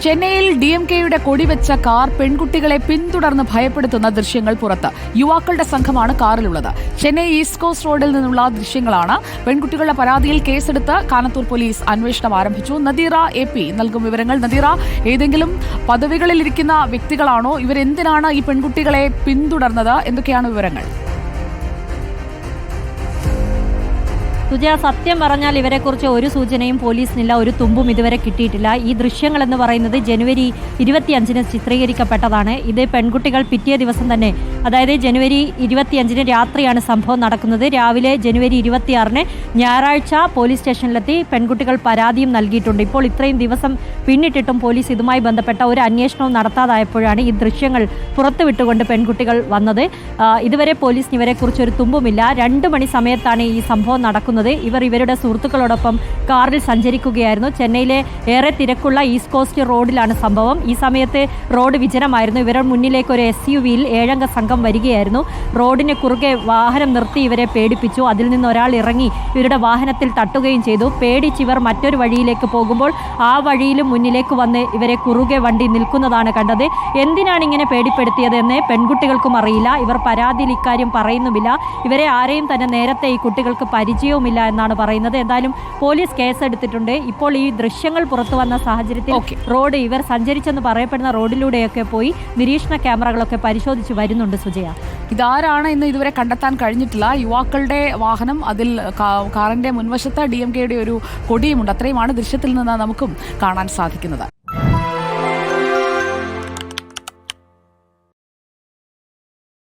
ചെന്നൈയിൽ DMK-യുടെ കൊടിവെച്ച കാർ പെൺകുട്ടികളെ പിന്തുടർന്ന് ഭയപ്പെടുത്തുന്ന ദൃശ്യങ്ങൾ പുറത്ത്. യുവാക്കളുടെ സംഘമാണ് കാറിലുള്ളത്. ചെന്നൈ ഈസ്റ്റ് കോസ്റ്റ് റോഡിൽ നിന്നുള്ള ദൃശ്യങ്ങളാണ്. പെൺകുട്ടികളുടെ പരാതിയിൽ കേസെടുത്ത് കാനത്തൂർ പോലീസ് അന്വേഷണം ആരംഭിച്ചു. നദീറ AP നൽകും വിവരങ്ങൾ. നദീറ, ഏതെങ്കിലും പദവികളിലിരിക്കുന്ന വ്യക്തികളാണോ? ഇവരെന്തിനാണ് ഈ പെൺകുട്ടികളെ പിന്തുടർന്നത്? എന്തൊക്കെയാണ് വിവരങ്ങൾ? സുജയ, സത്യം പറഞ്ഞാൽ ഇവരെക്കുറിച്ച് ഒരു സൂചനയും പോലീസിനില്ല, ഒരു തുമ്പും ഇതുവരെ കിട്ടിയിട്ടില്ല. ഈ ദൃശ്യങ്ങൾ എന്ന് പറയുന്നത് ജനുവരി 25-ന് ചിത്രീകരിക്കപ്പെട്ടതാണ്. ഇത് പെൺകുട്ടികൾ പിറ്റേ ദിവസം തന്നെ, അതായത് ജനുവരി 25-ന് രാത്രിയാണ് സംഭവം നടക്കുന്നത്. രാവിലെ ജനുവരി 26-ന് ഞായറാഴ്ച പോലീസ് സ്റ്റേഷനിലെത്തി പെൺകുട്ടികൾ പരാതിയും നൽകിയിട്ടുണ്ട്. ഇപ്പോൾ ഇത്രയും ദിവസം പിന്നിട്ടിട്ടും പോലീസ് ഇതുമായി ബന്ധപ്പെട്ട ഒരു അന്വേഷണവും നടത്താതായപ്പോഴാണ് ഈ ദൃശ്യങ്ങൾ പുറത്തുവിട്ടുകൊണ്ട് പെൺകുട്ടികൾ വന്നത്. ഇതുവരെ പോലീസിന് ഇവരെക്കുറിച്ച് ഒരു തുമ്പുമില്ല. 2 മണി സമയത്താണ് ഈ സംഭവം നടക്കുന്നത്. ഇവർ ഇവരുടെ സുഹൃത്തുക്കളോടൊപ്പം കാറിൽ സഞ്ചരിക്കുകയായിരുന്നു. ചെന്നൈയിലെ ഏറെ തിരക്കുള്ള ഈസ്റ്റ് കോസ്റ്റ് റോഡിലാണ് സംഭവം. ഈ സമയത്ത് റോഡ് വിജനമായിരുന്നു. ഇവരുടെ മുന്നിലേക്ക് ഒരു SUV-യിൽ 7 അംഗ സംഘം വരികയായിരുന്നു. റോഡിന് കുറുകെ വാഹനം നിർത്തി ഇവരെ പേടിപ്പിച്ചു. അതിൽ നിന്ന് ഒരാൾ ഇറങ്ങി ഇവരുടെ വാഹനത്തിൽ തട്ടുകയും ചെയ്തു. പേടിച്ച് ഇവർ മറ്റൊരു വഴിയിലേക്ക് പോകുമ്പോൾ ആ വഴിയിലും മുന്നിലേക്ക് വന്ന് ഇവരെ കുറുകെ വണ്ടി നിൽക്കുന്നതാണ് കണ്ടത്. എന്തിനാണ് ഇങ്ങനെ പേടിപ്പെടുത്തിയതെന്ന് പെൺകുട്ടികൾക്കും അറിയില്ല. ഇവർ പരാതിയിൽ ഇക്കാര്യം പറയുന്നുമില്ല. ഇവരെ ആരെയും തന്നെ നേരത്തെ ഈ കുട്ടികൾക്ക് പരിചയവുമില്ല എന്നാണ് പറയുന്നത്. എന്തായാലും പോലീസ് കേസെടുത്തിട്ടുണ്ട്. ഇപ്പോൾ ഈ ദൃശ്യങ്ങൾ പുറത്തു വന്ന സാഹചര്യത്തിൽ റോഡ്, ഇവർ സഞ്ചരിച്ചെന്ന് പറയപ്പെടുന്ന റോഡിലൂടെയൊക്കെ പോയി നിരീക്ഷണ ക്യാമറകളൊക്കെ പരിശോധിച്ച് വരുന്നുണ്ട്. സുജയ, ഇതാരാണ് എന്ന് ഇതുവരെ കണ്ടെത്താൻ കഴിഞ്ഞിട്ടില്ല. യുവാക്കളുടെ വാഹനം, അതിൽ കാറിന്റെ മുൻവശത്ത് DMK-യുടെ ഒരു കൊടിയുമുണ്ട്. അത്രയുമാണ് ദൃശ്യത്തിൽ നിന്ന് നമുക്കും കാണാൻ സാധിക്കുന്നത്.